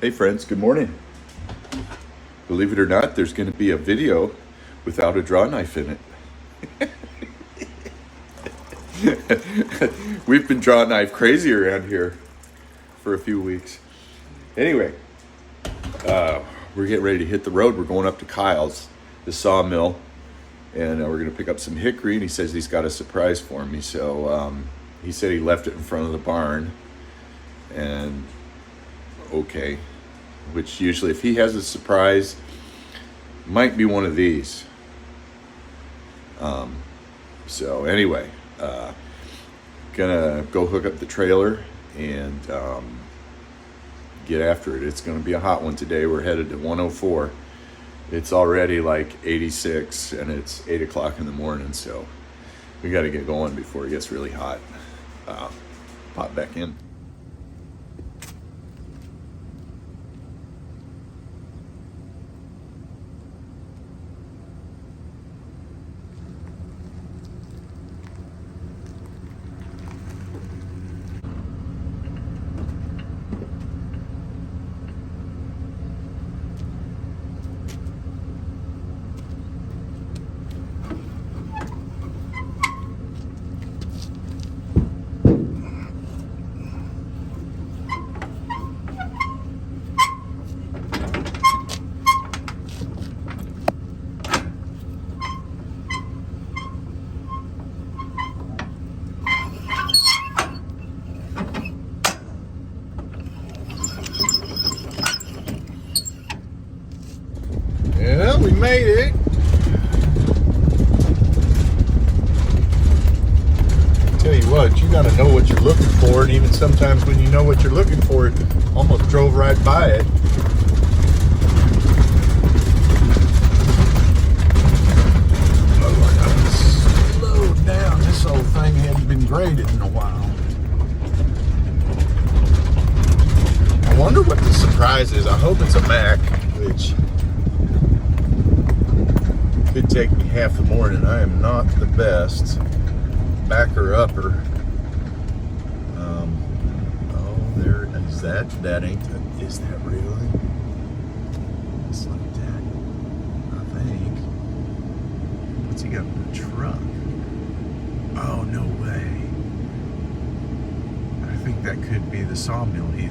Hey friends, good morning. Believe it or not, there's going to be a video without a draw knife in it. We've been draw knife crazy around here for a few weeks. Anyway, we're getting ready to hit the road. We're going up to Kyle's, the sawmill, and we're going to pick up some hickory, and he says he's got a surprise for me. So he said he left it in front of the barn, and okay, which usually if he has a surprise, might be one of these. So anyway, gonna go hook up the trailer and get after it. It's gonna be a hot one today. We're headed to 104. It's already like 86 and it's 8 o'clock in the morning, so we got to get going before it gets really hot. Pop back in. Yeah, we made it. Tell you what, you gotta know what you're looking for, and even sometimes when you know what you're looking for, it almost drove right by it. Oh, I gotta slow down. This old thing hadn't been graded in a while. I wonder what the surprise is. I hope it's a Mac, which could take me half the morning. I am not the best backer upper. Oh, there is that. That ain't. Is that really? It's like that. I think. What's he got in the truck? Oh, no way. I think that could be the sawmill. The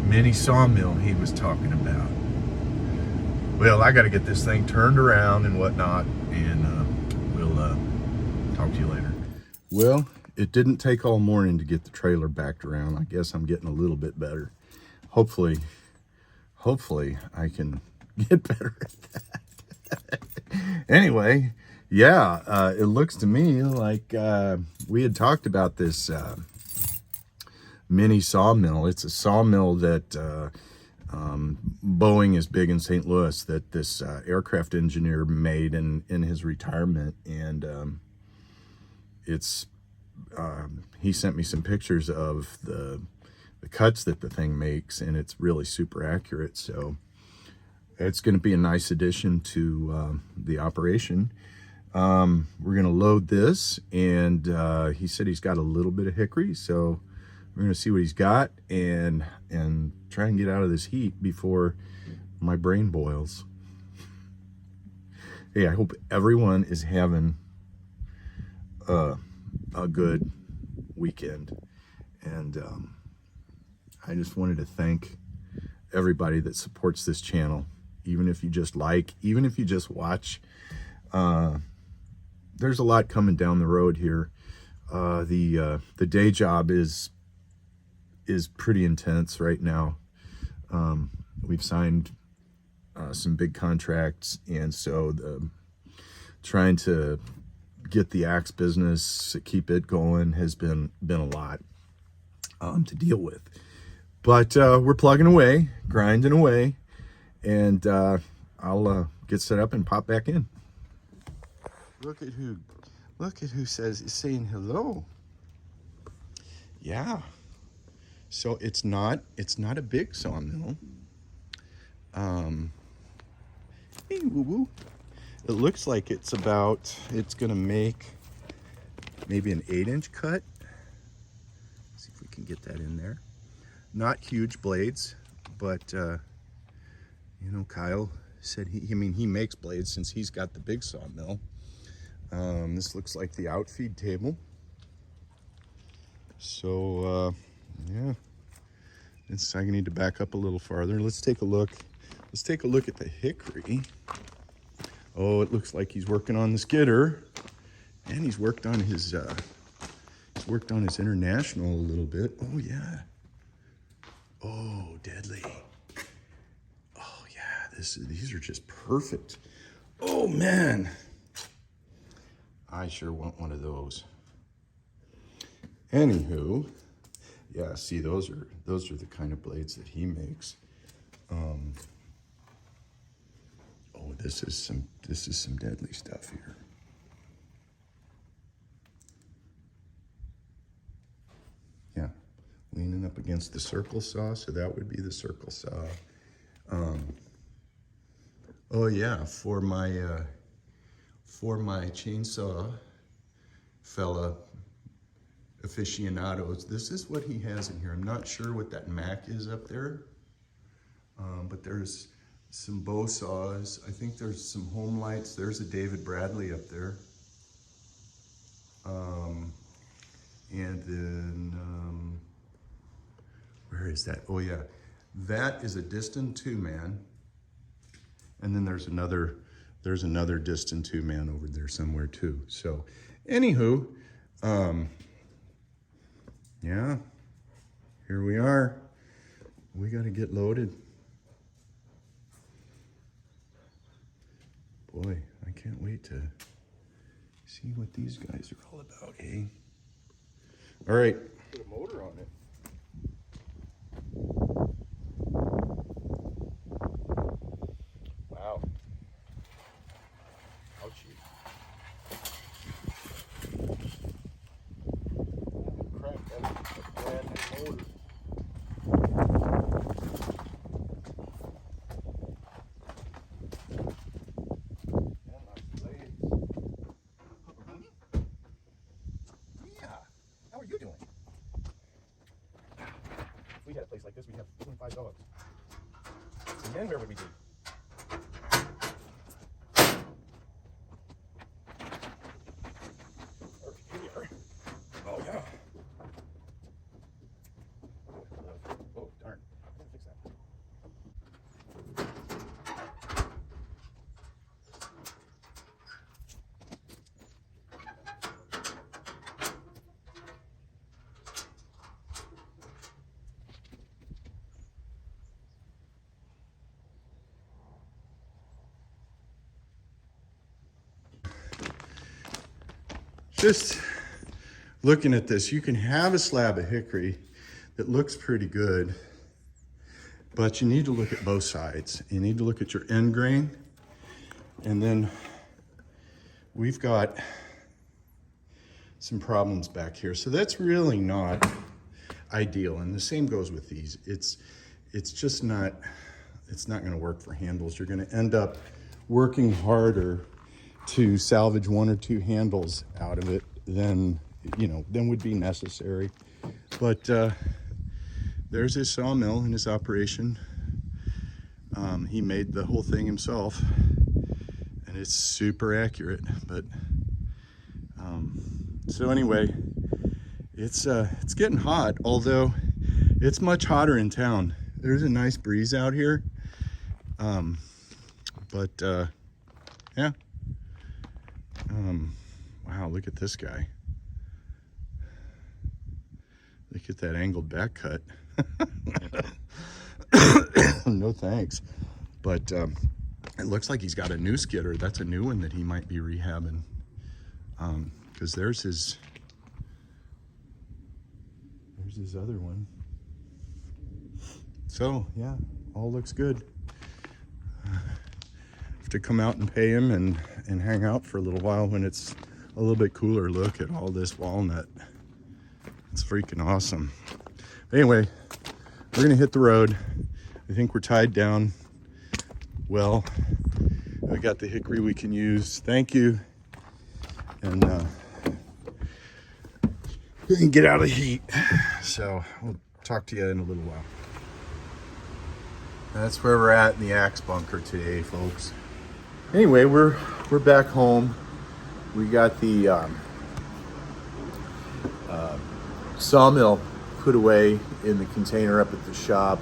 mini sawmill he was talking about. Well, I got to get this thing turned around and whatnot, and we'll talk to you later. Well, it didn't take all morning to get the trailer backed around. I guess I'm getting a little bit better. Hopefully I can get better at that. Anyway, yeah, it looks to me like we had talked about this mini sawmill. It's a sawmill that Boeing is big in St. Louis, that this aircraft engineer made in his retirement, and it's he sent me some pictures of the cuts that the thing makes, and it's really super accurate. So it's going to be a nice addition to the operation. We're going to load this, and he said he's got a little bit of hickory, so we're going to see what he's got and try and get out of this heat before my brain boils. Hey, I hope everyone is having a good weekend. And I just wanted to thank everybody that supports this channel. Even if you just like, even if you just watch, there's a lot coming down the road here. The day job is pretty intense right now. We've signed some big contracts, and so trying to get the axe business, keep it going, has been a lot to deal with. But we're plugging away, grinding away, and I'll get set up and pop back in. Look at who is saying hello. Yeah. So it's not a big sawmill. Hey, woo-woo. It looks like it's gonna make maybe an 8-inch cut. Let's see if we can get that in there. Not huge blades, but you know, Kyle said I mean, he makes blades since he's got the big sawmill. This looks like the outfeed table. So yeah, I need to back up a little farther. Let's take a look. Let's take a look at the Hickory. Oh, it looks like he's working on the skidder, and he's worked on his international a little bit. Oh yeah. Oh, deadly. Oh yeah, these are just perfect. Oh man, I sure want one of those. Anywho, yeah, see, those are the kind of blades that he makes. Oh, this is some deadly stuff here. Yeah, leaning up against the circle saw, so that would be the circle saw. Oh yeah, for my chainsaw fella aficionados, this is what he has in here. I'm not sure what that Mac is up there, but there's some bow saws. I think there's some home lights. There's a David Bradley up there. And then, where is that? Oh yeah, that is a Diston 2-man. And then there's another Diston 2-man over there somewhere too. So anywho, yeah, here we are. We got to get loaded. Boy, I can't wait to see what these guys are all about, eh? All right. Put a motor on it. Wow. Ouchie. Crap, that's a brand new motor. We had a place like this, we'd have 25 dogs. And then where would we be? Or here. Oh yeah. Oh darn. I'm gonna fix that. Just looking at this, you can have a slab of hickory that looks pretty good, but you need to look at both sides. You need to look at your end grain, and then we've got some problems back here. So that's really not ideal, and the same goes with these. It's just not, it's not gonna work for handles. You're gonna end up working harder to salvage one or two handles out of it than would be necessary. But there's his sawmill and his operation. He made the whole thing himself, and it's super accurate. But so anyway, it's getting hot, although it's much hotter in town. There's a nice breeze out here, yeah. Wow, look at this guy. Look at that angled back cut. No thanks. But it looks like he's got a new skidder. That's a new one that he might be rehabbing. Because there's his other one. So yeah, all looks good. To come out and pay him and hang out for a little while when it's a little bit cooler. Look at all this walnut. It's freaking awesome. Anyway, we're gonna hit the road. I think we're tied down well. We got the hickory we can use. Thank you. And we can get out of the heat. So we'll talk to you in a little while. That's where we're at in the axe bunker today, folks. Anyway, we're back home. We got the sawmill put away in the container up at the shop.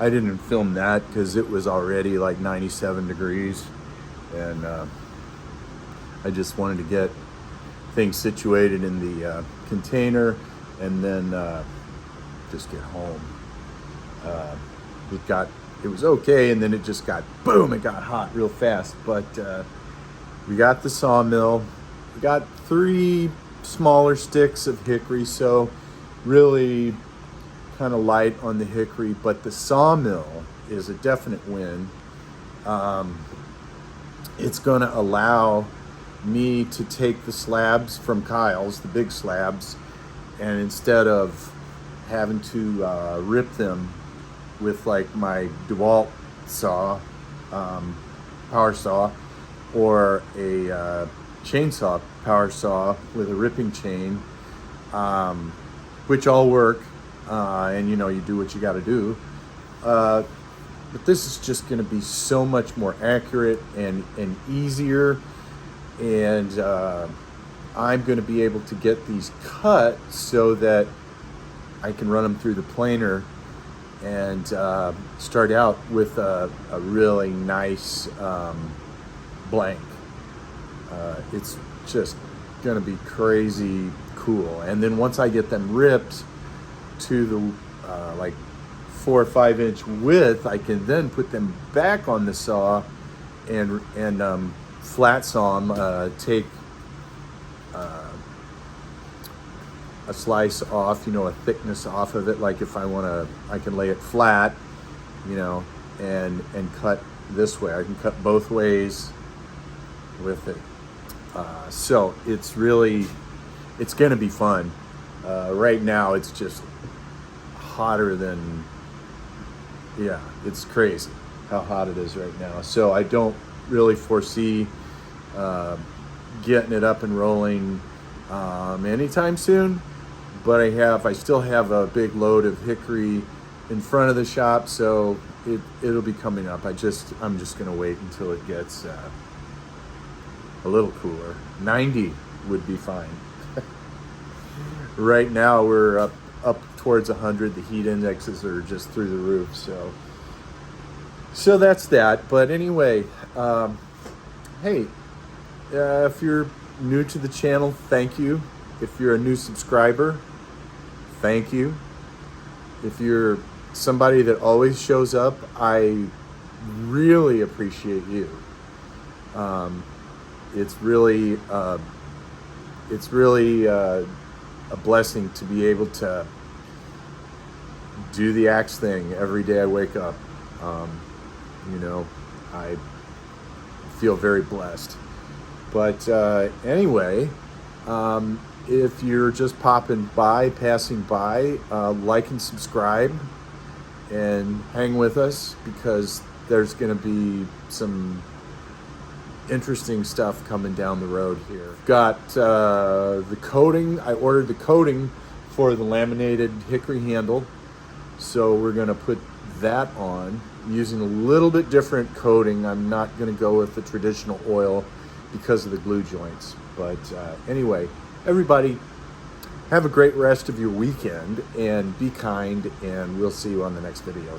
I didn't film that because it was already like 97 degrees, and I just wanted to get things situated in the container and then just get home. It was okay, and then it just got boom, it got hot real fast. But we got the sawmill. We got 3 smaller sticks of hickory, so really kind of light on the hickory, but the sawmill is a definite win. It's going to allow me to take the slabs from Kyle's, the big slabs, and instead of having to rip them with like my DeWalt saw, power saw, or a chainsaw power saw with a ripping chain, which all work, and you know, you do what you got to do. But this is just going to be so much more accurate and easier, and I'm going to be able to get these cut so that I can run them through the planer and start out with a really nice blank. It's just going to be crazy cool. And then once I get them ripped to the like 4 or 5 inch width, I can then put them back on the saw and flat saw them, take a slice off, you know, a thickness off of it. Like if I want to, I can lay it flat, you know, and cut this way. I can cut both ways with it. So it's really, it's going to be fun. Right now it's just hotter than, yeah, it's crazy how hot it is right now. So I don't really foresee getting it up and rolling anytime soon. But I still have a big load of hickory in front of the shop, so it'll be coming up. I'm just gonna wait until it gets a little cooler. 90 would be fine. Right now we're up towards 100. The heat indexes are just through the roof. So that's that. But anyway, hey, if you're new to the channel, thank you. If you're a new subscriber, thank you. If you're somebody that always shows up, I really appreciate you. It's really a blessing to be able to do the axe thing every day I wake up. You know, I feel very blessed. But anyway, if you're just passing by, like and subscribe and hang with us, because there's going to be some interesting stuff coming down the road here. Got the coating. I ordered the coating for the laminated hickory handle, so we're going to put that on using a little bit different coating. I'm not going to go with the traditional oil because of the glue joints. But anyway, everybody, have a great rest of your weekend and be kind, and we'll see you on the next video.